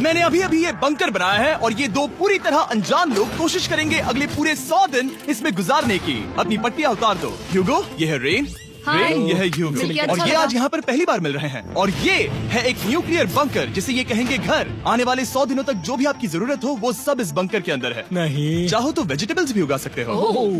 मैंने अभी अभी ये बंकर बनाया है और ये दो पूरी तरह अनजान लोग कोशिश करेंगे अगले पूरे 100 दिन इसमें गुजारने की। अपनी पट्टियां उतार दो। ह्यूगो, ये है रेन। रेन, ये है ह्यूगो। और ये आज यहाँ पर पहली बार मिल रहे हैं। और ये है एक न्यूक्लियर बंकर जिसे ये कहेंगे घर। आने वाले 100 दिनों तक जो भी आपकी जरूरत हो वो सब इस बंकर के अंदर है। नहीं, चाहो तो वेजिटेबल्स भी उगा सकते हो।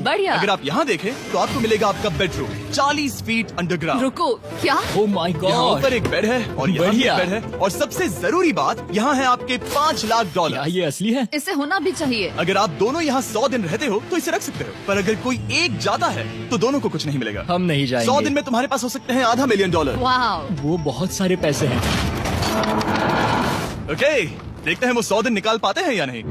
बढ़िया। अगर आप यहाँ देखें तो आपको मिलेगा आपका बेडरूम 40 फीट अंडरग्राउंड। रुको, क्या? ओह माय यहाँ गॉड, ऊपर एक बेड है और यहाँ भी बढ़िया। एक बेड है। और सबसे जरूरी बात, यहाँ है आपके $5 लाख। क्या ये असली है? इसे होना भी चाहिए। अगर आप दोनों यहाँ 100 दिन रहते हो तो इसे रख सकते हो, पर अगर कोई एक जाता है तो दोनों को कुछ नहीं मिलेगा। हम नहीं 100 दिन जाएंगे। में तुम्हारे पास हो सकते हैं $500 मिलियन। वाह, वो बहुत सारे पैसे हैं। ओके, देखते हैं वो 100 दिन निकाल पाते हैं या नहीं।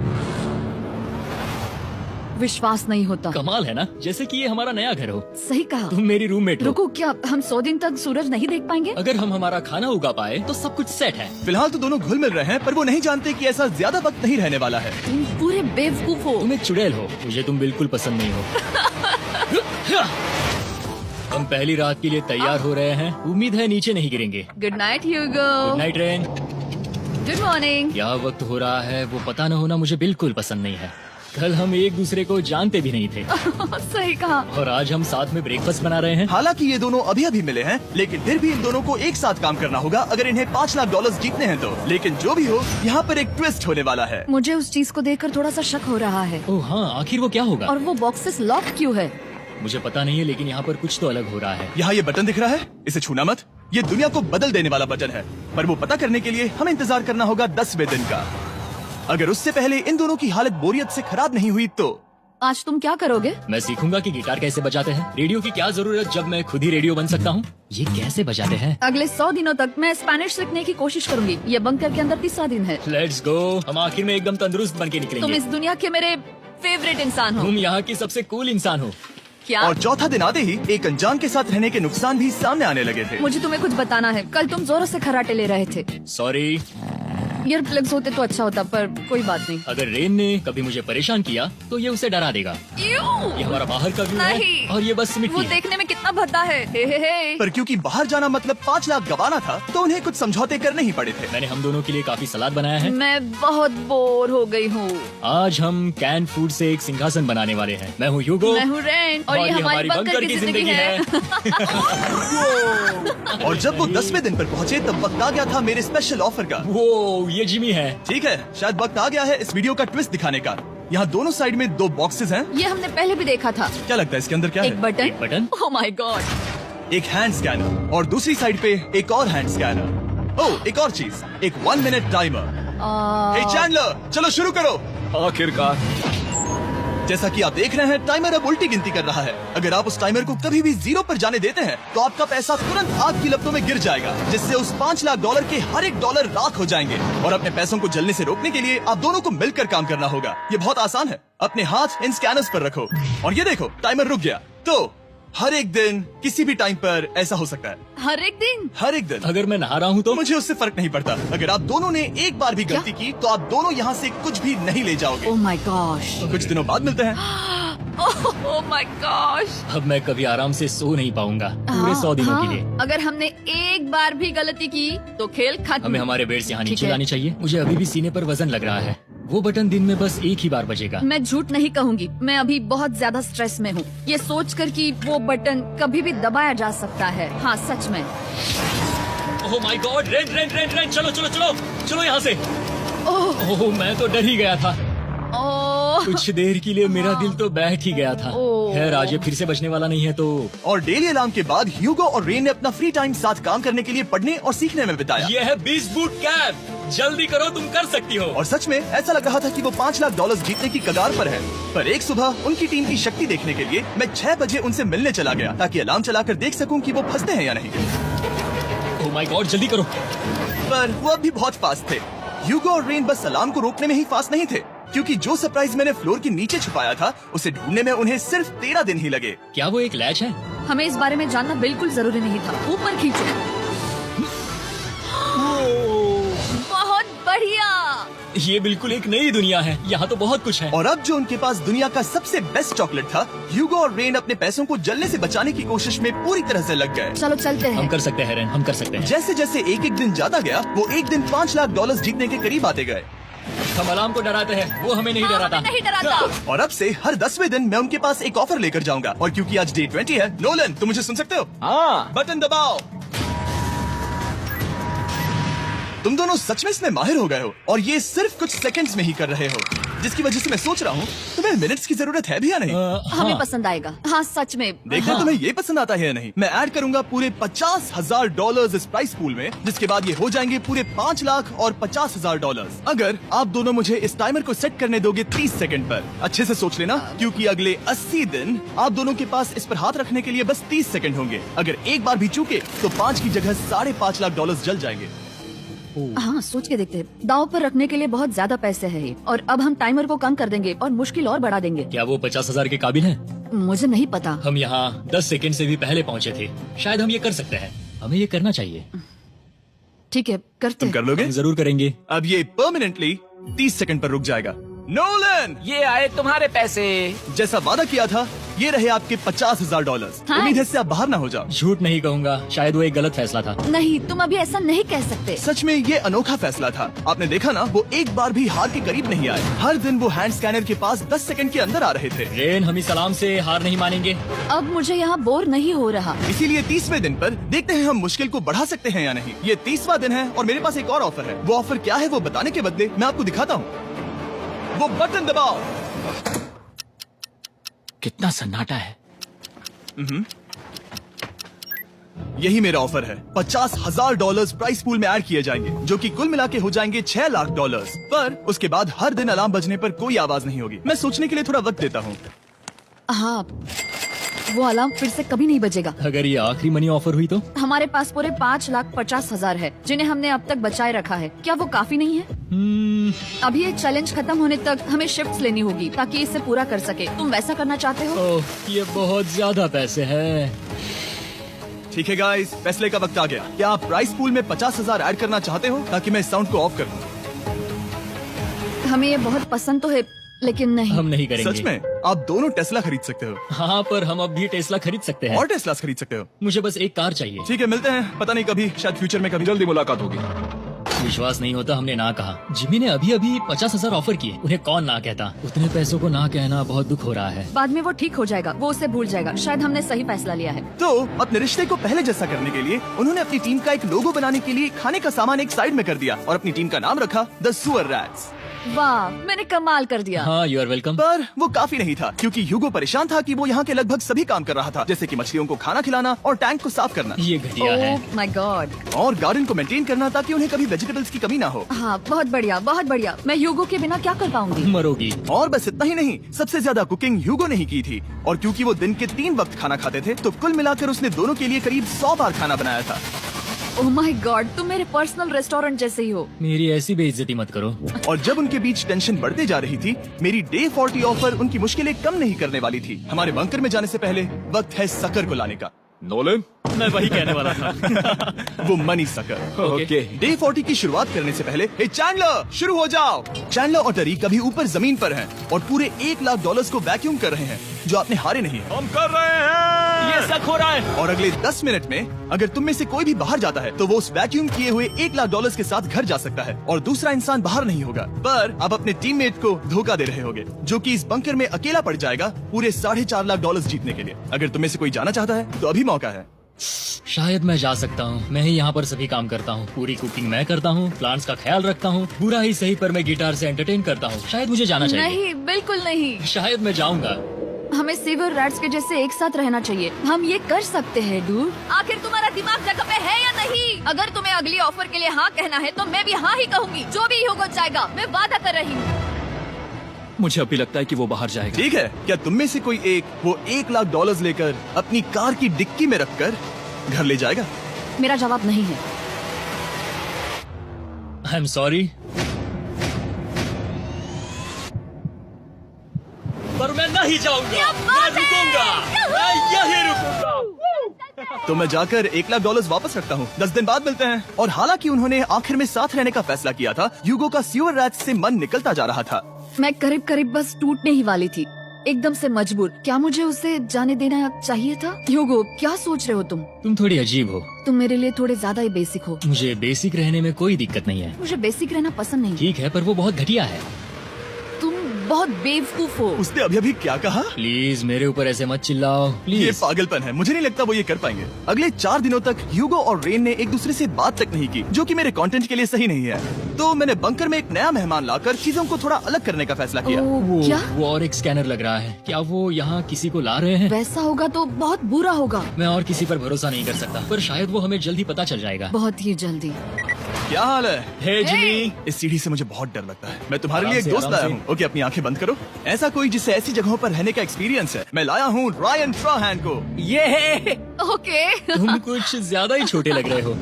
विश्वास नहीं होता। कमाल है ना, जैसे कि ये हमारा नया घर हो। सही कहा। तुम मेरी रूममेट हो। रुको, क्या हम 100 दिन तक सूरज नहीं देख पाएंगे? अगर हम हमारा खाना उगा पाए तो सब कुछ सेट है। फिलहाल तो दोनों घुल मिल रहे हैं, पर वो नहीं जानते कि ऐसा ज्यादा वक्त नहीं रहने वाला है। तुम पूरे बेवकूफ हो। तुम एक चुड़ैल हो, मुझे तुम बिल्कुल पसंद नहीं हो। हम पहली रात के लिए तैयार हो रहे हैं। उम्मीद है नीचे नहीं गिरेंगे। Good night Hugo. Good night Ren. Good morning. क्या वक्त हो रहा है वो पता न होना मुझे बिल्कुल पसंद नहीं है। कल हम एक दूसरे को जानते भी नहीं थे सही कहा। और आज हम साथ में ब्रेकफास्ट बना रहे हैं। हालांकि ये दोनों अभी अभी मिले हैं, लेकिन फिर भी इन दोनों को एक साथ काम करना होगा अगर इन्हें $5 लाख जीतने हैं तो। लेकिन जो भी हो, यहाँ पर एक ट्विस्ट होने वाला है। मुझे उस चीज को देखकर थोड़ा सा शक हो रहा है। ओह हाँ, आखिर वो क्या होगा? और वो बॉक्सेस लॉक क्यों है? मुझे पता नहीं है, लेकिन यहाँ पर कुछ तो अलग हो रहा है। यहाँ ये बटन दिख रहा है, इसे छूना मत। ये दुनिया को बदल देने वाला बटन है, पर वो पता करने के लिए हमें इंतजार करना होगा 10वें दिन का। अगर उससे पहले इन दोनों की हालत बोरियत से खराब नहीं हुई तो आज तुम क्या करोगे? मैं सीखूंगा कि गिटार कैसे बजाते हैं। रेडियो की क्या जरूरत जब मैं खुद ही रेडियो बन सकता हूँ। ये कैसे बजाते हैं? अगले 100 दिनों तक मैं स्पेनिश सीखने की कोशिश करूंगी। ये बंकर के अंदर 3रा दिन है। Let's go. हम आखिर में एकदम तंदुरुस्त बन के तुम निकलेंगे। इस दुनिया के मेरे फेवरेट इंसान हो। तुम यहाँ की सबसे कूल इंसान हो। क्या? और चौथा दिन आते ही एक अनजान के साथ रहने के नुकसान भी सामने आने लगे थे। मुझे तुम्हें कुछ बताना है। कल तुम जोरों से खर्राटे ले रहे थे। सॉरी। ईयर प्लग्स होते तो अच्छा होता, पर कोई बात नहीं। अगर रेन ने कभी मुझे परेशान किया तो ये उसे डरा देगा। ये हमारा बाहर का व्यू है नहीं। और ये बस वो मिट्टी है। देखने में कितना भद्दा है। हे। पर क्योंकि बाहर जाना मतलब $5 लाख गंवाना था, तो उन्हें कुछ समझौते करने ही पड़े थे। मैंने हम दोनों के लिए काफी सलाद बनाया है। मैं बहुत बोर हो गई हूँ। आज हम कैन फूड से एक सिंहासन बनाने वाले हैं। मैं हूँ ह्यूगो। मैं हूँ रेन और ये हमारी बंकर की जिंदगी है। और जब वो 10वें दिन पर पहुँचे तब वक्त आ गया था मेरे स्पेशल ऑफर का। वो ये जिमी है। ठीक है, शायद वक्त आ गया है इस वीडियो का ट्विस्ट दिखाने का। यहाँ दोनों साइड में 2 बॉक्सेस हैं। ये हमने पहले भी देखा था। क्या लगता है इसके अंदर क्या एक है? Button. Button? Oh my God. एक हैंड स्कैनर और दूसरी साइड पे एक और हैंड स्कैनर। ओह, एक और चीज, एक 1 मिनट टाइमर। हे चैंडलर, चलो शुरू करो। आखिरकार। जैसा कि आप देख रहे हैं, टाइमर अब उल्टी गिनती कर रहा है। अगर आप उस टाइमर को कभी भी 0 पर जाने देते हैं तो आपका पैसा तुरंत आग की लपटों में गिर जाएगा, जिससे उस $5 लाख के हर एक डॉलर राख हो जाएंगे। और अपने पैसों को जलने से रोकने के लिए आप दोनों को मिलकर काम करना होगा। ये बहुत आसान है। अपने हाथ इन स्कैनर्स पर रखो और ये देखो, टाइमर रुक गया। तो हर एक दिन किसी भी टाइम पर ऐसा हो सकता है। हर एक दिन? हर एक दिन। अगर मैं नहा रहा हूँ तो मुझे उससे फर्क नहीं पड़ता। अगर आप दोनों ने एक बार भी गलती की तो आप दोनों यहाँ से कुछ भी नहीं ले जाओगे। Oh my gosh. कुछ दिनों बाद मिलते हैं। Oh my gosh. अब मैं कभी आराम से सो नहीं पाऊंगा पूरे 100 दिनों के लिए। अगर हमने एक बार भी गलती की तो खेल खत्म। हमें हमारे बेड से यहाँ ठीक नीचे है। लानी चाहिए। मुझे अभी भी सीने पर वजन लग रहा है। वो बटन दिन में बस एक ही बार बजेगा। मैं झूठ नहीं कहूँगी, मैं अभी बहुत ज्यादा स्ट्रेस में हूँ, ये सोचकर कि वो बटन कभी भी दबाया जा सकता है। हाँ सच में। ओह my God, rain rain rain rain, चलो चलो चलो चलो यहाँ से। ओह मैं तो डर ही गया था। ओह कुछ देर के लिए मेरा दिल तो बैठ ही गया था। ओह। खैर आज ये फिर से बचने वाला नहीं है तो। और डेली अलार्म के बाद ह्यूगो और रेन ने अपना फ्री टाइम साथ काम करने के लिए पढ़ने और सीखने में बिताया। ये है 20 बूट कैप। जल्दी करो, तुम कर सकती हो। और सच में ऐसा लग रहा था कि वो $5 लाख जीतने की कगार पर है। पर एक सुबह उनकी टीम की शक्ति देखने के लिए मैं 6 बजे उनसे मिलने चला गया, ताकि अलार्म चलाकर देख सकूं कि वो फंसते हैं या नहीं। ओह माय गॉड, जल्दी करो। पर वो अब भी बहुत फास्ट थे। ह्यूगो और रेन बस अलार्म को रोकने में ही फास्ट नहीं थे, क्योंकि जो सरप्राइज मैंने फ्लोर के नीचे छुपाया था उसे ढूंढने में उन्हें सिर्फ 13 दिन ही लगे। क्या वो एक लैच है? हमें इस बारे में जानना बिल्कुल जरूरी नहीं था। ऊपर खींचो। बहुत बढ़िया। ये बिल्कुल एक नई दुनिया है, यहाँ तो बहुत कुछ है। और अब जो उनके पास दुनिया का सबसे बेस्ट चॉकलेट था, ह्यूगो और रेन अपने पैसों को जलने से बचाने की कोशिश में पूरी तरह से लग गए। चलो चलते हम हैं। कर सकते हैं रेन, हम कर सकते हैं। जैसे जैसे एक एक दिन जाता गया, वो एक दिन $5 लाख जीतने के करीब आते गए। हम अलार्म को डराते हैं, वो हमें नहीं हाँ, डराता। हमें नहीं डराता। और अब से हर 10वें दिन मैं उनके पास एक ऑफर लेकर जाऊंगा। और क्योंकि आज Day 20 है, नोलन तुम मुझे सुन सकते हो? हाँ, बटन दबाओ। तुम दोनों सच में इसमें माहिर हो गए हो और ये सिर्फ कुछ सेकंड्स में ही कर रहे हो, जिसकी वजह से मैं सोच रहा हूँ तुम्हें मिनट्स की जरूरत है भी या नहीं। हमें हाँ, पसंद आएगा। हाँ सच में। देखते हैं तुम्हें ये पसंद आता है या नहीं। मैं ऐड करूंगा पूरे $50,000 इस प्राइस पूल में, जिसके बाद ये हो जाएंगे पूरे $5 लाख और $50,000 अगर आप दोनों मुझे इस टाइमर को सेट करने दोगे 30 सेकंड पर। अच्छे से सोच लेना, क्योंकि अगले 80 दिन आप दोनों के पास इस पर हाथ रखने के लिए बस 30 सेकंड होंगे। अगर एक बार भी चूके तो 5 की जगह $5.5 लाख जल जाएंगे। हाँ सोच के देखते हैं। दाव पर रखने के लिए बहुत ज्यादा पैसे है और अब हम टाइमर को कम कर देंगे और मुश्किल और बढ़ा देंगे। क्या वो 50,000 के काबिल हैं? मुझे नहीं पता। हम यहाँ 10 सेकंड से भी पहले पहुँचे थे। शायद हम ये कर सकते हैं, हमें ये करना चाहिए। ठीक है करते तुम हैं। कर लोगे? हम जरूर करेंगे। अब ये परमानेंटली 30 सेकंड पर रुक जाएगा। नोलन, ये आए तुम्हारे पैसे। जैसा वादा किया था, ये रहे आपके $50,000। हाँ। उम्मीद है इससे आप बाहर ना हो जाओ। झूठ नहीं कहूँगा, शायद वो एक गलत फैसला था। नहीं तुम अभी ऐसा नहीं कह सकते। सच में ये अनोखा फैसला था। आपने देखा ना, वो एक बार भी हार के करीब नहीं आए। हर दिन वो हैंड स्कैनर के पास 10 सेकंड के अंदर आ रहे थे। रेन, हम इस सलाम से हार नहीं मानेंगे। अब मुझे यहाँ बोर नहीं हो रहा। इसीलिए 30वें दिन पर देखते हैं हम मुश्किल को बढ़ा सकते हैं या नहीं। ये 30वां दिन है और मेरे पास एक और ऑफर है। वो ऑफर क्या है वो बताने के बदले मैं आपको दिखाता हूँ। वो बटन दबाओ। कितना सन्नाटा है। यही मेरा ऑफर है। $50,000 प्राइस पूल में ऐड किए जाएंगे, जो कि कुल मिला के हो जाएंगे $6 लाख। पर उसके बाद हर दिन अलार्म बजने पर कोई आवाज नहीं होगी। मैं सोचने के लिए थोड़ा वक्त देता हूँ। हाँ वो अलार्म फिर से कभी नहीं बजेगा। अगर ये आखिरी मनी ऑफर हुई तो? हमारे पास पूरे $5,50,000 है, जिन्हें हमने अब तक बचाए रखा है। क्या वो काफी नहीं है? अभी ये चैलेंज खत्म होने तक हमें शिफ्ट्स लेनी होगी ताकि इसे पूरा कर सके। तुम वैसा करना चाहते हो? ओह, ये बहुत ज्यादा पैसे हैं। ठीक है गाइस, फैसले का वक्त आ गया। क्या आप प्राइस पूल में 50,000 ऐड करना चाहते हो ताकि मैं इस साउंड को ऑफ कर दूं? हमें ये बहुत पसंद तो है, लेकिन नहीं। हम नहीं करेंगे। सच में? आप दोनों टेस्ला खरीद सकते हो हाँ, पर हम अब भी टेस्ला खरीद सकते हैं। और टेस्लास खरीद सकते हो। मुझे बस एक कार चाहिए। ठीक है, मिलते हैं। पता नहीं कभी, शायद फ्यूचर में कभी। जल्दी मुलाकात होगी। विश्वास नहीं होता हमने ना कहा। जिमी ने अभी अभी 50,000 ऑफर किए। उन्हें कौन ना कहता। उतने पैसों को ना कहना बहुत दुख हो रहा है। बाद में वो ठीक हो जाएगा, वो उसे भूल जाएगा। शायद हमने सही फैसला लिया है। तो अपने रिश्ते को पहले जैसा करने के लिए उन्होंने अपनी टीम का एक लोगो बनाने के लिए खाने का सामान एक साइड में कर दिया और अपनी टीम का नाम रखा द सुअर रैट्स। वाह, मैंने कमाल कर दिया। हाँ, यू आर वेलकम। पर वो काफी नहीं था, क्योंकि ह्यूगो परेशान था कि वो यहाँ के लगभग सभी काम कर रहा था, जैसे कि मछलियों को खाना खिलाना और टैंक को साफ करना ये घटिया है। ओह माय गॉड। और गार्डन को मेंटेन करना ताकि उन्हें कभी वेजिटेबल्स की कमी ना हो। हाँ बहुत बढ़िया, बहुत बढ़िया। मैं ह्यूगो के बिना क्या कर पाऊंगी? मरोगी। और बस इतना ही नहीं, सबसे ज्यादा कुकिंग ह्यूगो ने ही की थी। और क्योंकि वो दिन के 3 वक्त खाना खाते थे, तो कुल मिलाकर उसने दोनों के लिए करीब 100 बार खाना बनाया था। ओह माय गॉड, तुम मेरे पर्सनल रेस्टोरेंट जैसे ही हो। मेरी ऐसी बेइज्जती मत करो। और जब उनके बीच टेंशन बढ़ते जा रही थी, मेरी Day 40 ऑफर उनकी मुश्किलें कम नहीं करने वाली थी। हमारे बंकर में जाने से पहले वक्त है सकर को लाने का। नोलन, मैं वही कहने वाला था। वो मनी सकर। ओके। Day 40 की शुरुआत करने से पहले, हे चैंडलर, शुरू हो जाओ। चैंडलर और टरी कभी ऊपर जमीन पर हैं और पूरे $1 लाख को वैक्यूम कर रहे हैं, जो आपने हारे नहीं है। हम कर रहे हैं। ये शक हो रहा है। और अगले 10 मिनट में अगर तुम में से कोई भी बाहर जाता है, तो वो उस वैक्यूम किए हुए $1 लाख के साथ घर जा सकता है और दूसरा इंसान बाहर नहीं होगा। पर आप अपने टीममेट को धोखा दे रहे होगे, जो कि इस बंकर में अकेला पड़ जाएगा पूरे $4.5 लाख जीतने के लिए। अगर तुम में से कोई जाना चाहता है तो अभी मौका है। शायद मैं जा सकता हूँ। मैं ही यहाँ पर सभी काम करता हूँ। पूरी कुकिंग मैं करता हूँ, प्लांट्स का ख्याल रखता हूँ। बुरा ही सही, पर मैं गिटार से एंटरटेन करता हूँ। शायद मुझे जाना चाहिए। नहीं, बिल्कुल नहीं। शायद मैं जाऊँगा। हमें सीवर रैट्स के जैसे एक साथ रहना चाहिए। हम ये कर सकते हैं डूड। आखिर तुम्हारा दिमाग जगह पे है या नहीं? अगर तुम्हें अगली ऑफर के लिए हाँ कहना है तो मैं भी हाँ ही कहूँगी। जो भी होगा जाएगा, मैं वादा कर रही हूँ। मुझे अभी लगता है कि वो बाहर जाएगा। ठीक है, क्या तुम में से कोई एक वो $1 लाख लेकर अपनी कार की डिक्की में रखकर घर ले जाएगा? मेरा जवाब नहीं है। आई एम सॉरी, पर मैं नहीं जाऊंगा। क्या बात मैं रुकूंगा। है! मैं यही रुकूंगा। तो मैं जाकर $1,00,000 वापस रखता हूँ। 10 दिन बाद मिलते हैं। और हालांकि उन्होंने आखिर में साथ रहने का फैसला किया था, ह्यूगो का सीवर रैट्स से मन निकलता जा रहा था। मैं करीब करीब बस टूटने ही वाली थी, एकदम से मजबूर। क्या मुझे उसे जाने देना चाहिए था? ह्यूगो, क्या सोच रहे हो तुम? तुम थोड़ी अजीब हो। तुम मेरे लिए थोड़े ज्यादा ही बेसिक हो। मुझे बेसिक रहने में कोई दिक्कत नहीं है। मुझे बेसिक रहना पसंद नहीं। ठीक है, पर वो बहुत घटिया है। तुम बहुत बेवकूफ हो। उसने अभी अभी क्या कहा? प्लीज मेरे ऊपर ऐसे मत चिल्लाओ, ये प्लीज। पागलपन है। मुझे नहीं लगता वो ये कर पाएंगे। अगले 4 दिनों तक ह्यूगो और रेन ने एक दूसरे से बात तक नहीं की, जो कि मेरे कंटेंट के लिए सही नहीं है। तो मैंने बंकर में एक नया मेहमान लाकर चीजों को थोड़ा अलग करने का फैसला किया। ओ, क्या? वो और एक स्कैनर लग रहा है। क्या वो यहाँ किसी को ला रहे हैं? वैसा होगा तो बहुत बुरा होगा। मैं और किसी पर भरोसा नहीं कर सकता, पर शायद वो हमें जल्द ही पता चल जाएगा। बहुत ही जल्दी। क्या हाल है? हे जिमी। इस सीढ़ी से मुझे बहुत डर लगता है। मैं तुम्हारे आराम लिए एक से, दोस्त आराम लाया से। हूँ। ओके, अपनी आंखें बंद करो। ऐसा कोई जिससे ऐसी जगहों पर रहने का एक्सपीरियंस है। मैं लाया हूँ रायन ट्राहैन को। ओके। तुम कुछ ज्यादा ही छोटे लग रहे हो।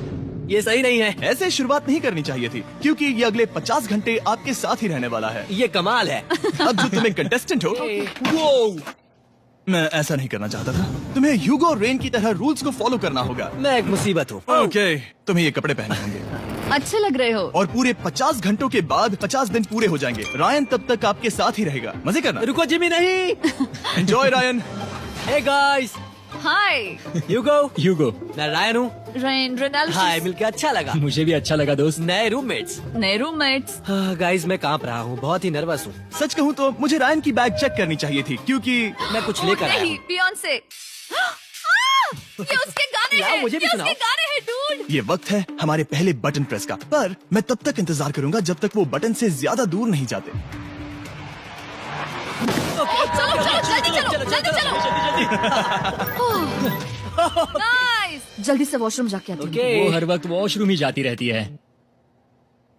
ये सही नहीं है। ऐसे शुरुआत नहीं करनी चाहिए थी, क्योंकि ये अगले 50 घंटे आपके साथ ही रहने वाला है। ये कमाल है। अब जो तुम एक कंटेस्टेंट हो, वो मैं ऐसा नहीं करना चाहता था। तुम्हें ह्यूगो और रेन की तरह रूल्स को फॉलो करना होगा। मैं एक मुसीबत हूँ। ओके, तुम्हें ये कपड़े पहने होंगे अच्छे लग रहे हो। और पूरे 50 घंटों के बाद 50 दिन पूरे हो जाएंगे। रायन तब तक आपके साथ ही रहेगा। मजे करना। रुको जिमी, नहीं। Enjoy Ryan. हे गाइस, हाय ह्यूगो, मैं रायन हूँ। Rain Reginald. हाय, मिलके अच्छा लगा। मुझे भी अच्छा लगा दोस्त। नए रूममेट्स। नए रूममेट्स। गाइस, मैं कांप रहा हूँ, बहुत ही नर्वस हूँ। सच कहूँ तो मुझे रायन की बैग चेक करनी चाहिए थी, क्योंकि मैं कुछ लेकर आया नहीं, हूँ। बियॉन्से। ये उसके गाने लाओ, हैं। मुझे भी ये सुनाओ। उसके गाने हैं, डूड। ये वक्त है हमारे पहले बटन प्रेस का। पर मैं तब तक इंतजार करूंगा जब तक वो बटन से ज्यादा दूर नहीं जाते। चलो जल्दी चलो। नाइस। जल्दी से वॉशरूम जाके आती हूँ। ओके। वो हर वक्त वॉशरूम ही जाती रहती है।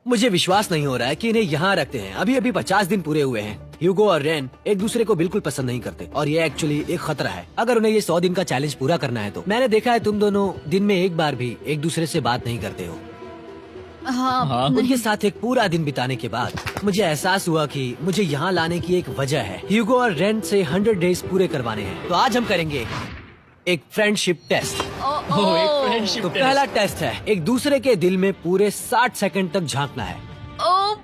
मुझे विश्वास नहीं हो रहा है कि इन्हें यहाँ रखते हैं। अभी अभी 50 दिन पूरे हुए हैं। ह्यूगो और रेन एक दूसरे को बिल्कुल पसंद नहीं करते और ये एक्चुअली एक खतरा है अगर उन्हें ये 100 दिन का चैलेंज पूरा करना है तो। मैंने देखा है तुम दोनों दिन में एक बार भी एक दूसरे से बात नहीं करते हो। हाँ, उनके साथ एक पूरा दिन बिताने के बाद मुझे एहसास हुआ कि मुझे यहाँ लाने की एक वजह है। ह्यूगो और रेन से 100 डेज पूरे करवाने हैं। तो आज हम करेंगे एक फ्रेंडशिप टेस्ट। ओह, एक फ्रेंडशिप तो टेस्ट। पहला टेस्ट है एक दूसरे के दिल में पूरे 60 सेकंड तक झांकना है। ओह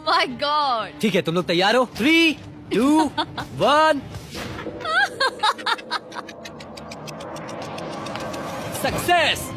माय गॉड। ठीक है, तुम लोग तैयार हो? 3, 2, 1। सक्सेस।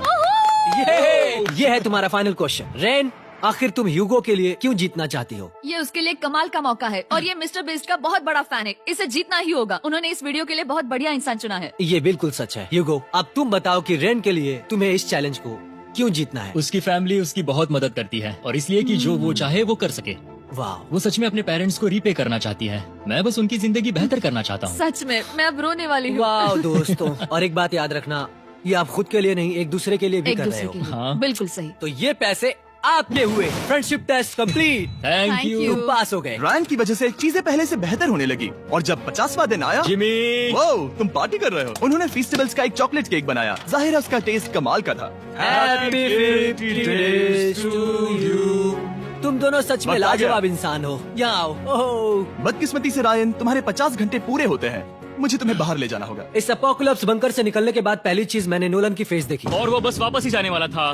ये है तुम्हारा फाइनल क्वेश्चन। रेन, आखिर तुम ह्यूगो के लिए क्यों जीतना चाहती हो? ये उसके लिए कमाल का मौका है और ये मिस्टर बीस्ट का बहुत बड़ा फैन है। इसे जीतना ही होगा। उन्होंने इस वीडियो के लिए बहुत बढ़िया इंसान चुना है। ये बिल्कुल सच है। ह्यूगो, अब तुम बताओ कि रेन के लिए तुम्हें इस चैलेंज को क्यों जीतना है? उसकी फैमिली उसकी बहुत मदद करती है और इसलिए कि जो वो चाहे वो कर सके। वाह, वो सच में अपने पेरेंट्स को रीपे करना चाहती है। मैं बस उनकी जिंदगी बेहतर करना चाहता हूँ। सच में मैं अब रोने वाली हूँ। वाह दोस्तों। और एक बात याद रखना, ये आप खुद के लिए नहीं एक दूसरे के लिए भी एक कर रहे दूसरे हो। के लिए। हाँ। बिल्कुल सही। तो ये पैसे आपके हुए। Friendship test complete. Thank Thank you you। तुम पास हो गए। रायन की वजह से चीजें पहले से बेहतर होने लगी और जब 50वां दिन आया, जिमी। वो तुम पार्टी कर रहे हो। उन्होंने फेस्टिवल्स का एक चॉकलेट केक बनाया। जाहिर है उसका टेस्ट कमाल का था। Happy 50 days to you। तुम दोनों सच में वक्त आ गया। लाजवाब इंसान हो। यहाँ आओ। ओह, बदकिस्मती से रायन, तुम्हारे 50 घंटे पूरे होते हैं। मुझे तुम्हें बाहर ले जाना होगा। इस अपोकलिप्स बंकर से निकलने के बाद पहली चीज मैंने नोलन की फेस देखी। और वो बस वापस ही जाने वाला था।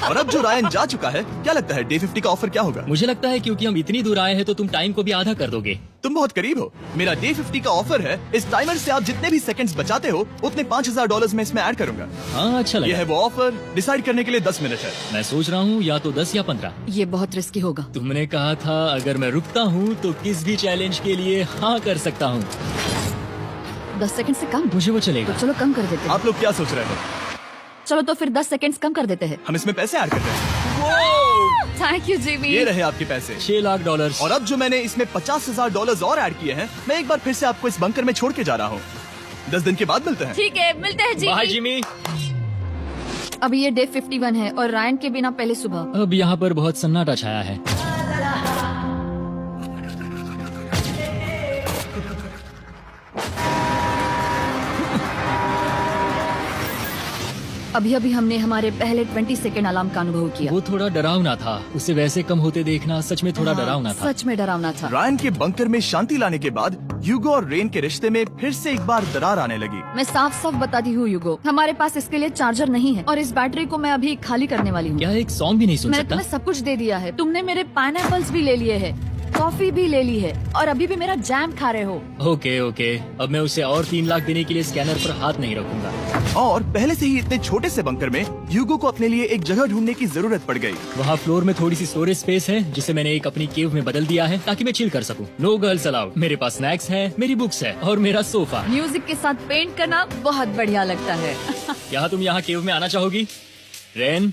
और अब जो रायन जा चुका है, क्या लगता है डे 50 का ऑफर क्या होगा? मुझे लगता है क्योंकि हम इतनी दूर आए हैं तो तुम टाइम को भी आधा कर दोगे। तुम बहुत करीब हो। मेरा डे 50 का ऑफर है। इस टाइमर से आप जितने भी सेकंड्स बचाते हो उतने $5000 में इसमें ऐड करूंगा। हाँ, अच्छा ये लगा। है वो ऑफर। डिसाइड करने के लिए 10 मिनट है। मैं सोच रहा हूँ या तो 10 या 15। ये बहुत रिस्की होगा। तुमने कहा था अगर मैं रुकता हूँ तो किस भी चैलेंज के लिए हाँ कर सकता हूँ। 10 सेकंड से कम। मुझे वो तो चलेगा। चलो कम कर देते हैं। आप लोग क्या सोच रहे हो? चलो तो फिर 10 सेकंड कम कर देते हैं। हम इसमें पैसे ऐड करते हैं। Thank you Jimmy. ये रहे आपके पैसे। $6 लाख। और अब जो मैंने इसमें $50,000 और ऐड किए हैं, मैं एक बार फिर से आपको इस बंकर में छोड़ के जा रहा हूँ। 10 दिन के बाद मिलते हैं। ठीक है, मिलते हैं बाय जिमी। जिमी। अभी ये डे 51 है और रायन के बिना पहले सुबह। अब यहाँ पर बहुत सन्नाटा छाया है। अभी अभी हमने हमारे पहले 20 सेकंड अलार्म का अनुभव किया। वो थोड़ा डरावना था। उसे वैसे कम होते देखना सच में थोड़ा हाँ, डरावना था। सच में डरावना था। रायन के बंकर में शांति लाने के बाद ह्यूगो और रेन के रिश्ते में फिर से एक बार दरार आने लगी। मैं साफ साफ बताती हूँ ह्यूगो, हमारे पास इसके लिए चार्जर नहीं है और इस बैटरी को मैं अभी खाली करने वाली हूँ। क्या एक सॉन्ग भी नहीं सुन मैंने सकता? तुम्हें सब कुछ दे दिया है। तुमने मेरे पाइनएप्पल्स भी ले लिए है, कॉफी भी ले ली है और अभी भी मेरा जैम खा रहे हो। ओके ओके, अब मैं उसे और 3 लाख देने के लिए स्कैनर पर हाथ नहीं रखूंगा। और पहले से ही इतने छोटे से बंकर में ह्यूगो को अपने लिए एक जगह ढूंढने की जरूरत पड़ गई। वहाँ फ्लोर में थोड़ी सी स्टोरेज स्पेस है जिसे मैंने एक अपनी केव में बदल दिया है ताकि मैं चिल कर सकूं। No girls allowed. मेरे पास स्नैक्स है, मेरी बुक्स है और मेरा सोफा। म्यूजिक के साथ पेंट करना बहुत बढ़िया लगता है। क्या तुम यहाँ केव में आना चाहोगी? रेन,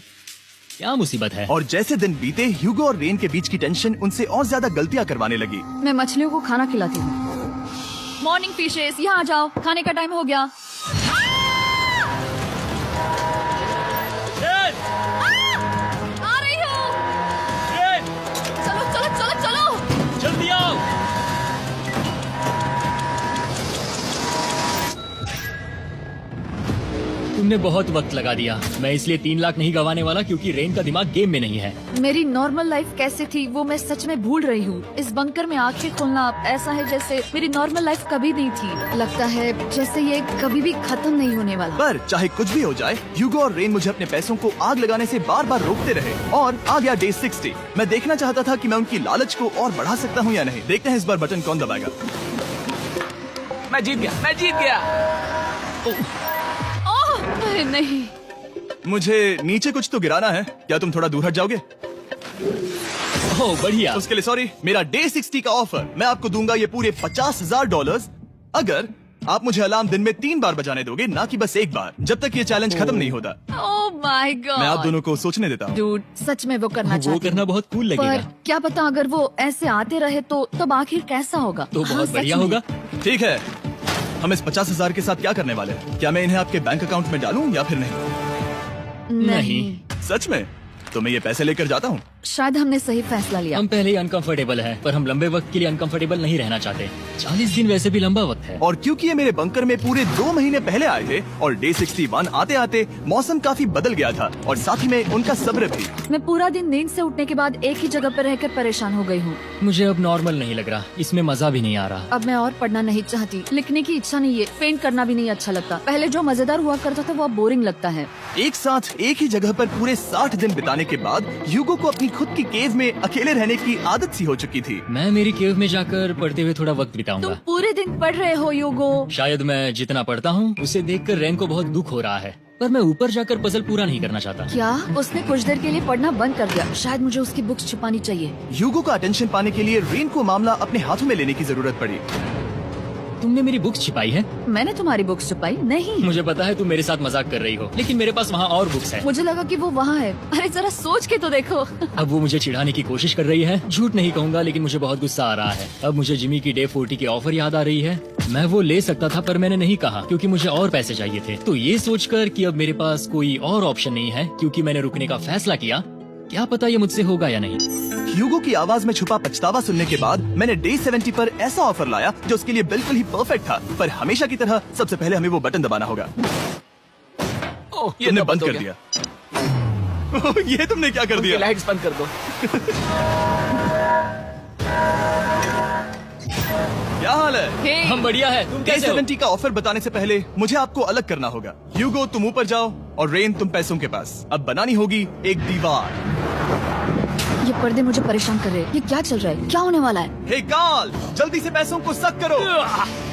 क्या मुसीबत है? और जैसे दिन बीते ह्यूगो और रेन के बीच की टेंशन उनसे और ज्यादा गलतियां करवाने लगी। मैं मछलियों को खाना खिलाती हूँ। मॉर्निंग फिशेस, यहाँ आ जाओ, खाने का टाइम हो गया। आ रही हूँ। चलो चलो चलो चलो। जल्दी आओ। तुमने बहुत वक्त लगा दिया। मैं इसलिए 3 लाख नहीं गंवाने वाला क्योंकि रेन का दिमाग गेम में नहीं है। मेरी नॉर्मल लाइफ कैसे थी वो मैं सच में भूल रही हूँ। इस बंकर में आंखें खोलना ऐसा है जैसे मेरी नॉर्मल लाइफ कभी नहीं थी। लगता है जैसे ये कभी भी खत्म नहीं होने वाला। पर चाहे कुछ भी हो जाए, ह्यूगो और रेन मुझे अपने पैसों को आग लगाने से बार बार रोकते रहे। और आ गया डे 60। मैं देखना चाहता था कि मैं उनकी लालच को और बढ़ा सकता हूँ या नहीं। देखते हैं इस बार बटन कौन दबाएगा। मैं जीत गया, मैं जीत गया। अरे नहीं, मुझे नीचे कुछ तो गिराना है। क्या तुम थोड़ा दूर हट जाओगे? ओह बढ़िया। उसके लिए सॉरी। मेरा डे 60 का ऑफर, मैं आपको दूंगा ये पूरे $50,000 अगर आप मुझे अलार्म दिन में 3 बार बजाने दोगे, ना कि बस 1 बार, जब तक ये चैलेंज खत्म नहीं होता। ओह माय गॉड। मैं आप दोनों को सोचने देता हूँ। डूड, सच में वो करना वो चाहती करना हूँ। बहुत कूल लगेगा। पर क्या पता अगर वो ऐसे आते रहे तो तब आखिर कैसा होगा? तो हाँ, बहुत सच बढ़िया में। होगा। ठीक है, हम इस 50,000 के साथ क्या करने वाले हैं? क्या मैं इन्हें आपके बैंक अकाउंट में डालूं या फिर नहीं? नहीं। सच में? तो मैं ये पैसे लेकर जाता हूँ। शायद हमने सही फैसला लिया। हम पहले ही अनकंफर्टेबल हैं, पर हम लंबे वक्त के लिए अनकंफर्टेबल नहीं रहना चाहते। 40 दिन वैसे भी लंबा वक्त है। और क्योंकि ये मेरे बंकर में पूरे 2 महीने पहले आए थे और डे 61 आते आते मौसम काफी बदल गया था और साथ ही में उनका सब्र भी। मैं पूरा दिन नींद से उठने के बाद एक ही जगह पर रहकर परेशान हो गई हूँ। मुझे अब नॉर्मल नहीं लग रहा, इसमें मजा भी नहीं आ रहा। अब मैं और पढ़ना नहीं चाहती, लिखने की इच्छा नहीं है, पेंट करना भी नहीं अच्छा लगता। पहले जो मजेदार हुआ करता था वो अब बोरिंग लगता है। एक साथ एक ही जगह पर पूरे 60 दिन बिताने के बाद ह्यूगो को अपनी खुद की केव में अकेले रहने की आदत सी हो चुकी थी। मैं मेरी केव में जाकर पढ़ते हुए थोड़ा वक्त तुम बिताऊंगा। पूरे दिन पढ़ रहे हो ह्यूगो। शायद मैं जितना पढ़ता हूँ उसे देखकर रेन को बहुत दुख हो रहा है, पर मैं ऊपर जाकर पजल पूरा नहीं करना चाहता। क्या उसने कुछ देर के लिए पढ़ना बंद कर दिया? शायद मुझे उसकी बुक्स छुपानी चाहिए। ह्यूगो का अटेंशन पाने के लिए रेन को मामला अपने हाथों में लेने की जरूरत पड़ी। तुमने मेरी बुक्स छिपाई है? मैंने तुम्हारी बुक्स छुपाई नहीं। मुझे पता है तुम मेरे साथ मजाक कर रही हो, लेकिन मेरे पास वहाँ और बुक्स है। मुझे लगा कि वो वहाँ है। अरे जरा सोच के तो देखो। अब वो मुझे चिढ़ाने की कोशिश कर रही है। झूठ नहीं कहूंगा, लेकिन मुझे बहुत गुस्सा आ रहा है। अब मुझे जिमी की डे 40 की ऑफर याद आ रही है। मैं वो ले सकता था पर मैंने नहीं कहा क्योंकि मुझे और पैसे चाहिए थे। तो ये सोचकर कि अब मेरे पास कोई और ऑप्शन नहीं है क्योंकि मैंने रुकने का फैसला किया, क्या पता ये मुझसे होगा या नहीं। ह्यूगो की आवाज में छुपा पछतावा सुनने के बाद मैंने डे 70 पर ऐसा ऑफर लाया जो उसके लिए बिल्कुल ही परफेक्ट था। पर हमेशा की तरह सबसे पहले हमें वो बटन दबाना होगा। ओह, ये तुमने तो बंद हो कर गया। दिया। ये तुमने क्या कर उनकी दिया? लाइट्स बंद कर दो। क्या हाल है? हे, हम बढ़िया है, तुम डे कैसे हो? 70 का ऑफर बताने से पहले मुझे आपको अलग करना होगा। ह्यूगो तुम ऊपर जाओ और रेन तुम पैसों के पास। अब बनानी होगी एक दीवार। ये पर्दे मुझे परेशान कर रहे हैं। ये क्या चल रहा है? क्या होने वाला है? हे काल, जल्दी से पैसों को सक करो।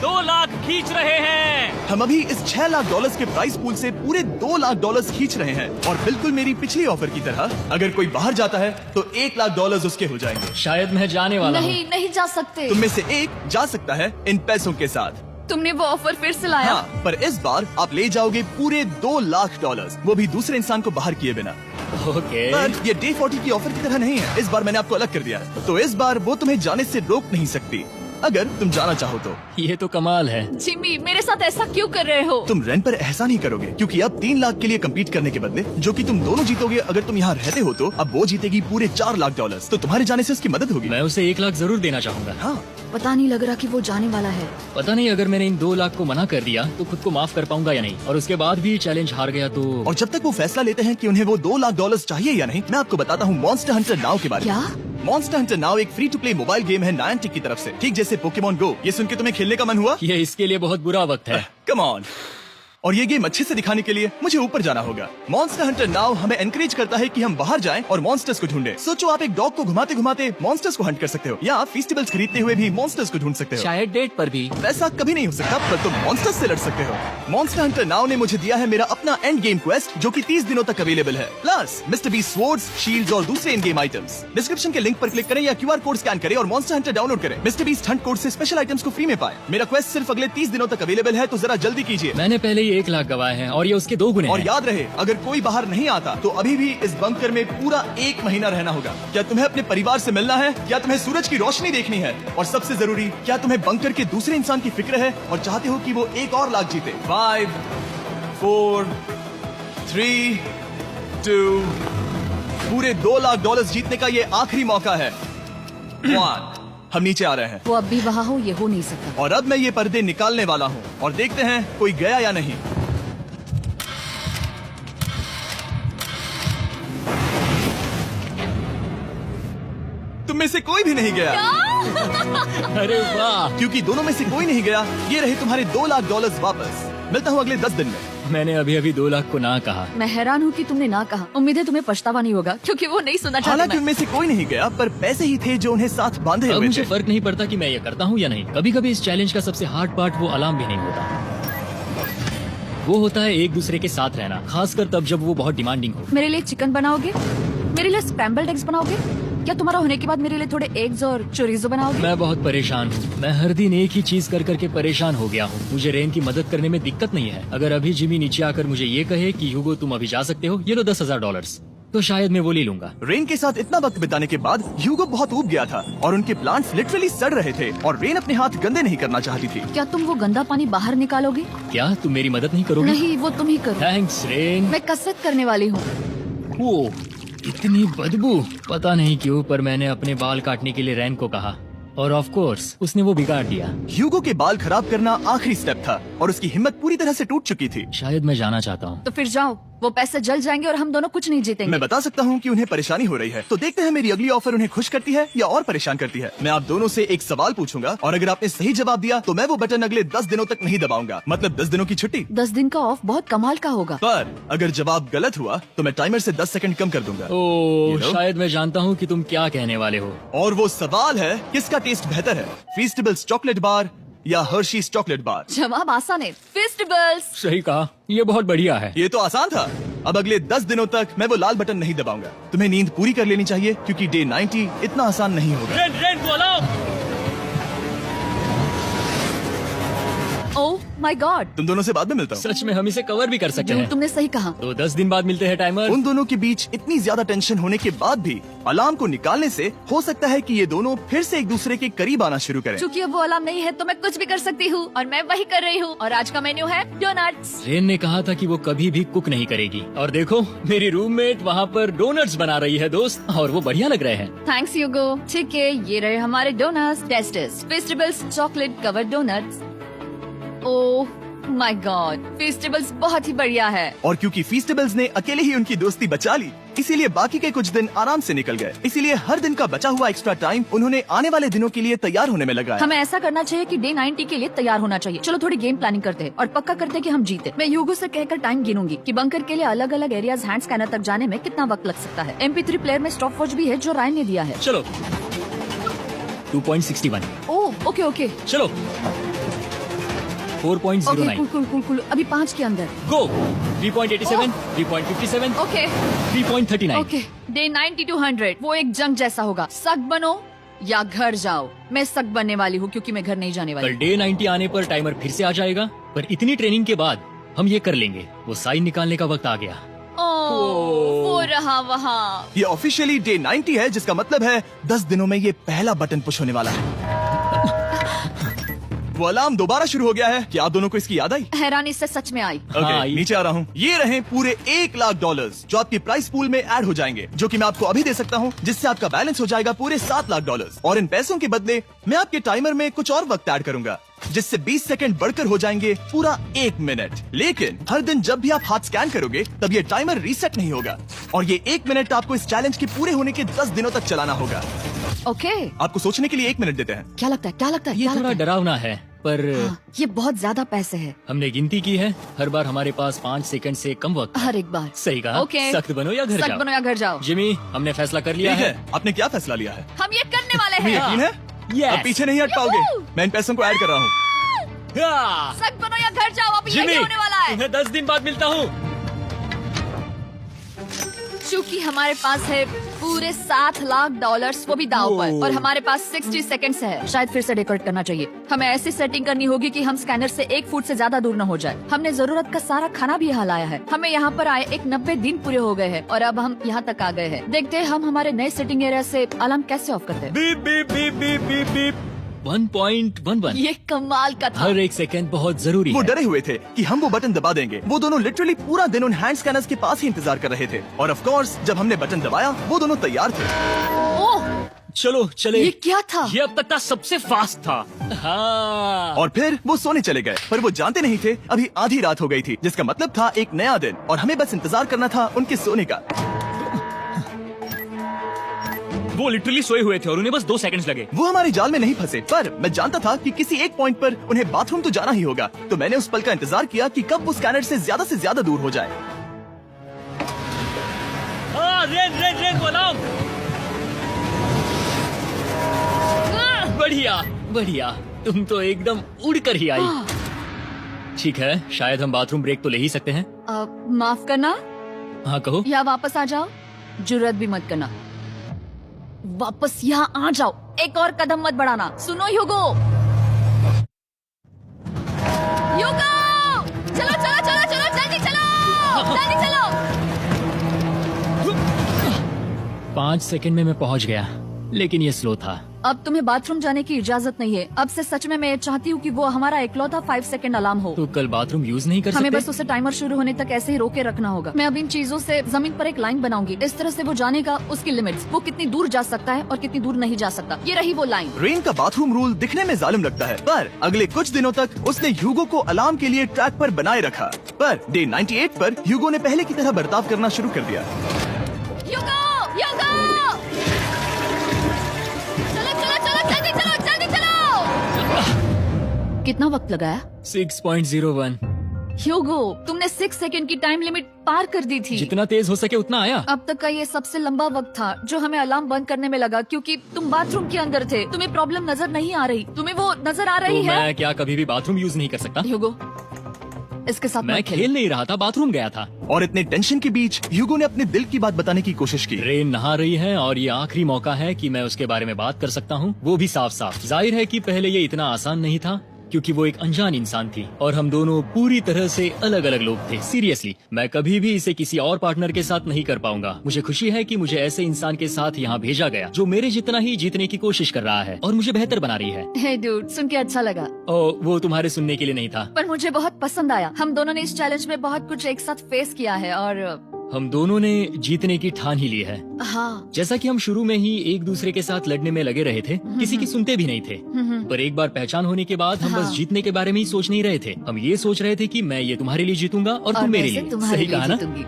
2 लाख खींच रहे हैं। हम अभी इस $6 लाख के प्राइस पूल से पूरे $2 लाख खींच रहे हैं और बिल्कुल मेरी पिछली ऑफर की तरह अगर कोई बाहर जाता है तो $1 लाख उसके हो जाएंगे। शायद मैं जाने वाला हूँ। नहीं, नहीं जा सकते। तुम में से एक जा सकता है इन पैसों के साथ। तुमने वो ऑफर फिर से लाया? हाँ, पर इस बार आप ले जाओगे पूरे $2 लाख, वो भी दूसरे इंसान को बाहर किए बिना। ओके। पर ये डे 40 की ऑफर की तरह नहीं है। इस बार मैंने आपको अलग कर दिया है, तो इस बार वो तुम्हें जाने से रोक नहीं सकती अगर तुम जाना चाहो तो। ये तो कमाल है। जिमी, मेरे साथ ऐसा क्यों कर रहे हो? तुम रेंट पर एहसान ही करोगे क्योंकि अब 3 लाख के लिए कम्पीट करने के बदले जो कि तुम दोनों जीतोगे अगर तुम यहाँ रहते हो, तो अब वो जीतेगी पूरे $4 लाख। तो तुम्हारे जाने से उसकी मदद होगी। मैं उसे 1 लाख जरूर देना चाहूंगा। हाँ, पता नहीं लग रहा कि वो जाने वाला है। पता नहीं अगर मैंने इन 2 लाख को मना कर दिया तो खुद को माफ कर पाऊंगा या नहीं, और उसके बाद भी चैलेंज हार गया तो। और जब तक वो फैसला लेते हैं कि उन्हें वो $2 लाख चाहिए या नहीं, मैं आपको बताता हूँ मॉन्स्टर हंटर नाउ के बारे में। क्या? मॉन्स्टर हंटर नाउ एक free to play mobile game है नायंटिक की तरफ से, ठीक जैसे पोकेमॉन गो। ये सुन के तुम्हें खेलने का मन हुआ? ये इसके लिए बहुत बुरा वक्त है। Come on. और ये गेम अच्छे से दिखाने के लिए मुझे ऊपर जाना होगा। मॉन्स्टर हंटर नाउ हमें एनकरेज करता है कि हम बाहर जाएं और मॉन्स्टर्स को ढूंढें। सोचो आप एक डॉग को घुमाते घुमाते मॉन्स्टर्स को हंट कर सकते हो, या आप फेस्टिवल्स खरीदते हुए भी मॉन्स्टर्स को ढूंढ सकते हो। शायद डेट पर भी। वैसा कभी नहीं हो सकता, पर तुम मॉन्स्टर्स से लड़ सकते हो। मॉन्स्टर हंटर नाउ ने मुझे दिया है मेरा अपना एंड गेम क्वेस्ट, जो कि 30 दिनों तक अवेलेबल है। Plus mister beast swords, shields और दूसरे इन गेम आइटम्स। डिस्क्रिप्शन के लिंक पर क्लिक करें या QR कोड स्कैन करें और मॉन्स्टर हंटर डाउनलोड करें। मिस्टर बीस्ट हंट कोड से स्पेशल आइटम्स को फ्री में पाएं। मेरा क्वेस्ट सिर्फ अगले 30 दिनों तक अवेलेबल है, तो जरा जल्दी कीजिए। मैंने पहले ही 1 लाख गवाए हैं और ये उसके 2 गुने और हैं। याद रहे, अगर कोई बाहर नहीं आता तो अभी भी इस बंकर में पूरा 1 महीना रहना होगा। क्या तुम्हें अपने परिवार से मिलना है? क्या तुम्हें सूरज की रोशनी देखनी है? और सबसे जरूरी, क्या तुम्हें बंकर के दूसरे इंसान की फिक्र है और चाहते हो कि वो 1 और लाख जीते? 5, 4, 3, 2, पूरे $2 लाख जीतने का ये आखिरी मौका है। 1, हम नीचे आ रहे हैं वो अब भी वहाँ हो, ये हो नहीं सकता। और अब मैं ये पर्दे निकालने वाला हूँ और देखते हैं कोई गया या नहीं। तुम में से कोई भी नहीं गया, अरे वाह, क्योंकि दोनों में से कोई नहीं गया। ये रहे तुम्हारे $2 लाख वापस। मिलता हूँ अगले 10 दिन में। मैंने अभी 2 लाख को ना कहा। मैं हैरान हूँ कि तुमने ना कहा। उम्मीद है तुम्हें पछतावा नहीं होगा, क्योंकि वो नहीं सुनना चाहता। हालांकि उनमें से कोई नहीं गया, पर पैसे ही थे जो उन्हें साथ बांधे अब हुए मुझे थे। फर्क नहीं पड़ता कि मैं ये करता हूँ या नहीं। कभी कभी इस चैलेंज का सबसे हार्ड पार्ट वो अलार्म भी नहीं होता, वो होता है एक दूसरे के साथ रहना, खासकर तब जब वो बहुत डिमांडिंग हो। मेरे लिए चिकन बनाओगे? मेरे लिए स्क्रैम्बल्ड एग्स बनाओगे? क्या तुम्हारा होने के बाद मेरे लिए थोड़े एग्स और चोरिजो बनाओगे? मैं बहुत परेशान हूँ। मैं हर दिन एक ही चीज कर करके परेशान हो गया हूँ। मुझे रेन की मदद करने में दिक्कत नहीं है। अगर अभी जिमी नीचे आकर मुझे ये कहे कि ह्यूगो तुम अभी जा सकते हो, ये लो $10,000, तो शायद मैं वो ले लूंगा। रेन के साथ इतना वक्त बिताने के बाद ह्यूगो बहुत ऊब गया था और उनके प्लांट्स लिटरली सड़ रहे थे और रेन अपने हाथ गंदे नहीं करना चाहती थी। क्या तुम वो गंदा पानी बाहर निकालोगे? क्या तुम मेरी मदद नहीं करोगे? नहीं, वो तुम ही करो। Thanks rain. मैं कसरत करने वाली हूँ। वो इतनी बदबू, पता नहीं क्यों, पर मैंने अपने बाल काटने के लिए रैन को कहा और ऑफ कोर्स उसने वो बिगाड़ दिया। ह्यूगो के बाल खराब करना आखिरी स्टेप था और उसकी हिम्मत पूरी तरह से टूट चुकी थी। शायद मैं जाना चाहता हूँ। तो फिर जाओ, वो पैसे जल जाएंगे और हम दोनों कुछ नहीं जीतेंगे। मैं बता सकता हूँ कि उन्हें परेशानी हो रही है, तो देखते हैं मेरी अगली ऑफर उन्हें खुश करती है या और परेशान करती है। मैं आप दोनों से एक सवाल पूछूंगा और अगर आपने सही जवाब दिया तो मैं वो बटन अगले 10 दिनों तक नहीं दबाऊंगा, मतलब 10 दिनों की छुट्टी। 10 दिन का ऑफ बहुत कमाल का होगा। पर अगर जवाब गलत हुआ तो मैं टाइमर से 10 सेकंड कम कर दूंगा। ओह, You know? शायद मैं जानता हूँ कि तुम क्या कहने वाले हो। और वो सवाल है, किसका टेस्ट बेहतर है, फेस्टिवल्स चॉकलेट बार या हर्शीज चॉकलेट बार? जवाब आसान है, फेस्टिवल्स। सही कहा, ये बहुत बढ़िया है। ये तो आसान था। अब अगले 10 दिनों तक मैं वो लाल बटन नहीं दबाऊंगा। तुम्हें नींद पूरी कर लेनी चाहिए, क्योंकि डे 90 इतना आसान नहीं होगा। ओह माय गॉड, तुम दोनों से बाद में मिलता हूँ। सच में हम इसे कवर भी कर सकते हैं। तुमने सही कहा। तो 10 दिन बाद मिलते हैं टाइमर। उन दोनों के बीच इतनी ज्यादा टेंशन होने के बाद भी अलार्म को निकालने से हो सकता है कि ये दोनों फिर से एक दूसरे के करीब आना शुरू करें। चूंकि अब वो अलार्म नहीं है तो मैं कुछ भी कर सकती हूँ और मैं वही कर रही हूँ। और आज का मेन्यू है डोनट्स। रेन ने कहा था कि वो कभी भी कुक नहीं करेगी और देखो मेरी रूममेट वहाँ पर डोनट्स बना रही है दोस्त, और वो बढ़िया लग रहे हैं। Thanks Hugo. ठीक है, ये रहे हमारे doughnuts. Testers festivals chocolate covered doughnuts. Oh my God, festivals बहुत ही बढ़िया है। और क्योंकि फेस्टिवल्स ने अकेले ही उनकी दोस्ती बचा ली, इसीलिए बाकी के कुछ दिन आराम से निकल गए। इसीलिए हर दिन का बचा हुआ एक्स्ट्रा टाइम उन्होंने आने वाले दिनों के लिए तैयार होने में लगाया। हमें ऐसा करना चाहिए कि डे 90 के लिए तैयार होना चाहिए। चलो थोड़ी गेम प्लानिंग करते हैं और पक्का करते हैं कि हम जीते। मैं यूगो से कहकर टाइम गिनूंगी कि बंकर के लिए अलग अलग एरियाज हैंड स्कैनर तक जाने में कितना वक्त लग सकता है। MP3 प्लेयर में स्टॉप वॉच भी है जो रायन ने दिया है। चलो 2.61। Oh okay okay 4.09। Cool cool cool cool. अभी 5 के अंदर। गो 3.87, 3.57, ओके 3.39। ओके। डे 90 to 100 वो एक जंग जैसा होगा। सग बनो या घर जाओ। मैं सग बनने वाली हूँ क्योंकि मैं घर नहीं जाने वाली। कल डे 90 आने पर टाइमर फिर से आ जाएगा, पर इतनी ट्रेनिंग के बाद हम ये कर लेंगे। वो साइन निकालने का वक्त आ गया। वो रहा वहाँ। ये ऑफिशियली डे 90 है, जिसका मतलब है 10 दिनों में ये पहला बटन पुश होने वाला है। वो अलार्म दोबारा शुरू हो गया है। क्या आप दोनों को इसकी याद आई? हैरानी से सच में आई। ओके, हाँ, नीचे आ रहा हूँ। ये रहे पूरे $1 लाख जो आपकी प्राइस पूल में ऐड हो जाएंगे, जो कि मैं आपको अभी दे सकता हूँ, जिससे आपका बैलेंस हो जाएगा पूरे $7 लाख। और इन पैसों के बदले मैं आपके टाइमर में कुछ और वक्त ऐड करूंगा, जिससे 20 सेकंड बढ़कर हो जाएंगे पूरा 1 मिनट। लेकिन हर दिन जब भी आप हाथ स्कैन करोगे तब ये टाइमर रीसेट नहीं होगा और ये 1 मिनट आपको इस चैलेंज के पूरे होने के 10 दिनों तक चलाना होगा। ओके, आपको सोचने के लिए 1 मिनट देते हैं। क्या लगता है, क्या लगता है, ये क्या थोड़ा लगता है? डरावना है, पर हाँ, ये बहुत ज्यादा पैसे है हमने गिनती की है, हर बार हमारे पास 5 सेकंड से कम वक्त है। हर एक बार। सही कहा। ओके, सख्त बनो या घर सख्त जाओ। बनो या घर जाओ। जिमी, हमने फैसला कर लिया ठीक है। है, आपने क्या फैसला लिया है? हम ये करने वाले तुम्हें हैं। यकीन है? Yes. अब पीछे नहीं हट पाओगे। Yahoo! मैं इन पैसों को ऐड कर रहा हूँ। हाँ। सख्त बनो या घर जाओ, अब जिमी, यही होने वाला है। तुम्हें 10 दिन बाद मिलता हूँ। क्योंकि हमारे पास है पूरे $7 लाख, वो भी दाव पर, और हमारे पास 60 सेकंड्स है। शायद फिर से डेकोरेट करना चाहिए। हमें ऐसी सेटिंग करनी होगी कि हम स्कैनर से 1 फुट से ज्यादा दूर न हो जाए। हमने जरूरत का सारा खाना भी यहाँ लाया है। हमें यहाँ पर आए 90 दिन पूरे हो गए हैं और अब हम यहाँ तक आ gए हैं। देखते हैं हम हमारे नए सेटिंग एरिया से अलार्म कैसे ऑफ करते हैं। Beep beep beep beep beep beep. 1.11। ये कमाल का था। हर एक सेकंड बहुत जरूरी वो है। डरे हुए थे कि हम वो बटन दबा देंगे। वो दोनों लिटरली पूरा दिन उन हैंड स्कैनर्स के पास ही इंतजार कर रहे थे। और ऑफ कोर्स जब हमने बटन दबाया वो दोनों तैयार थे। ओह, चलो चले। ये क्या था? ये अब तक का सबसे फास्ट था। हाँ। और फिर वो सोने चले गए, पर वो जानते नहीं थे अभी आधी रात हो गई थी, जिसका मतलब था एक नया दिन, और हमें बस इंतजार करना था उनके सोने का। वो लिटरली सोए हुए थे और उन्हें बस 2 सेकंड्स लगे। वो हमारे जाल में नहीं फंसे, पर मैं जानता था कि किसी एक पॉइंट पर उन्हें बाथरूम तो जाना ही होगा। तो मैंने उस पल का इंतजार किया कि कब वो स्कैनर से ज्यादा दूर हो जाए। Rain rain rain alarm. बढ़िया बढ़िया, तुम तो एकदम उड़ कर ही आई। ठीक है, शायद हम बाथरूम ब्रेक तो ले ही सकते हैं। माफ करना, हाँ कहो। या वापस आ जाओ, जुर्रत भी मत करना। वापस यहाँ आ जाओ, एक और कदम मत बढ़ाना। सुनो ह्यूगो, ह्यूगो, चलो चलो चलो चलो, जल्दी चलो, जल्दी चलो। 5 सेकंड में मैं पहुंच गया, लेकिन ये स्लो था। अब तुम्हें बाथरूम जाने की इजाजत नहीं है। अब से सच में मैं ये चाहती हूँ कि वो हमारा इकलौता 5 सेकंड अलार्म हो। तो कल बाथरूम यूज नहीं कर हमें सकते? बस उसे टाइमर शुरू होने तक ऐसे ही रोके रखना होगा। मैं अब इन चीजों से जमीन पर एक लाइन बनाऊंगी। इस तरह से वो जानेगा उसकी लिमिट्स, वो कितनी दूर जा सकता है और कितनी दूर नहीं जा सकता। ये रही वो लाइन। रेन का बाथरूम रूल दिखने में जालिम लगता है, पर अगले कुछ दिनों तक उसने ह्यूगो को अलार्म के लिए ट्रैक पर बनाए रखा। पर डे 98 पर ह्यूगो ने पहले की तरह बर्ताव करना शुरू कर दिया। ह्यूगो, ह्यूगो, चलो चलो चलो, जल्दी चलो, जल्दी चलो। कितना वक्त लगाया? 6.01। ह्यूगो, तुमने 6 सेकंड की टाइम लिमिट पार कर दी थी। जितना तेज हो सके उतना आया। अब तक का ये सबसे लंबा वक्त था जो हमें अलार्म बंद करने में लगा, क्योंकि तुम बाथरूम के अंदर थे। तुम्हें प्रॉब्लम नजर नहीं आ रही। तुम्हें वो नजर आ तो रही है? मैं क्या कभी भी बाथरूम यूज नहीं कर सकता? ह्यूगो, इसके साथ मैं मत खेलो। खेल नहीं रहा था, बाथरूम गया था। और इतने टेंशन के बीच ह्यूगो ने अपने दिल की बात बताने की कोशिश की। रेन नहा रही है और ये आखिरी मौका है कि मैं उसके बारे में बात कर सकता हूँ, वो भी साफ साफ। जाहिर है कि पहले ये इतना आसान नहीं था, क्योंकि वो एक अनजान इंसान थी और हम दोनों पूरी तरह से अलग अलग लोग थे। सीरियसली, मैं कभी भी इसे किसी और पार्टनर के साथ नहीं कर पाऊंगा। मुझे खुशी है कि मुझे ऐसे इंसान के साथ यहाँ भेजा गया जो मेरे जितना ही जीतने की कोशिश कर रहा है और मुझे बेहतर बना रही है। हे डूड, सुन के अच्छा लगा, और वो तुम्हारे सुनने के लिए नहीं था। पर मुझे बहुत पसंद आया। हम दोनों ने इस चैलेंज में बहुत कुछ एक साथ फेस किया है और हम दोनों ने जीतने की ठान ही ली है। हाँ, जैसा कि हम शुरू में ही एक दूसरे के साथ लड़ने में लगे रहे थे, किसी की सुनते भी नहीं थे। पर एक बार पहचान होने के बाद हम हाँ। बस जीतने के बारे में ही सोच नहीं रहे थे। हम ये सोच रहे थे कि मैं ये तुम्हारे लिए जीतूंगा और तुम मेरे लिए। तुम्हारे सही लिए कहा ना? जीतूंगी।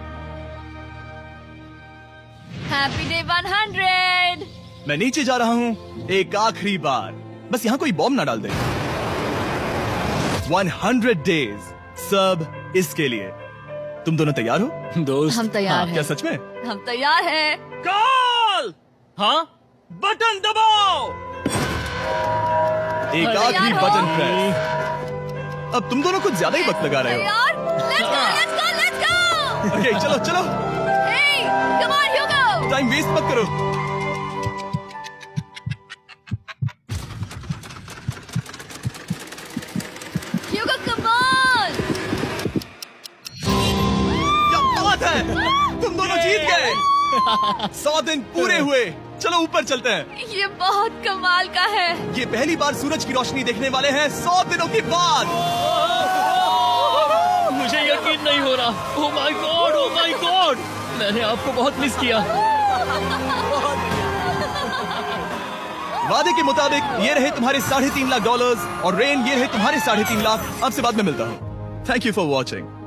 Happy day 100। मैं नीचे जा रहा हूँ एक आखिरी बार, बस यहाँ कोई बॉम्ब ना डाल दे। 100 डेज, सब इसके लिए। तुम दोनों तैयार हो? दोस्त, हम तैयार हैं। क्या सच में? हम तैयार हैं। कॉल। हाँ, बटन दबाओ। एक तैयार आखिरी हो? Button press. अब तुम दोनों कुछ ज्यादा ही वक्त लगा रहे हो। तैयार? Let's go, let's go, let's go। Okay, चलो चलो, Hey, come on, Hugo। Time waste मत करो। Hugo, come on। क्या बात है, तुम दोनों जीत गए। 100 दिन पूरे हुए। चलो ऊपर चलते हैं। ये बहुत कमाल का है। ये पहली बार सूरज की रोशनी देखने वाले हैं 100 दिनों के बाद। मुझे यकीन नहीं हो रहा। ओह my God, oh my God, मैंने आपको बहुत मिस किया। वादे के मुताबिक ये रहे तुम्हारे $3.5 लाख और रेन ये रहे तुम्हारे 3.5 लाख। अब से बाद में मिलता हूँ। Thank you for watching.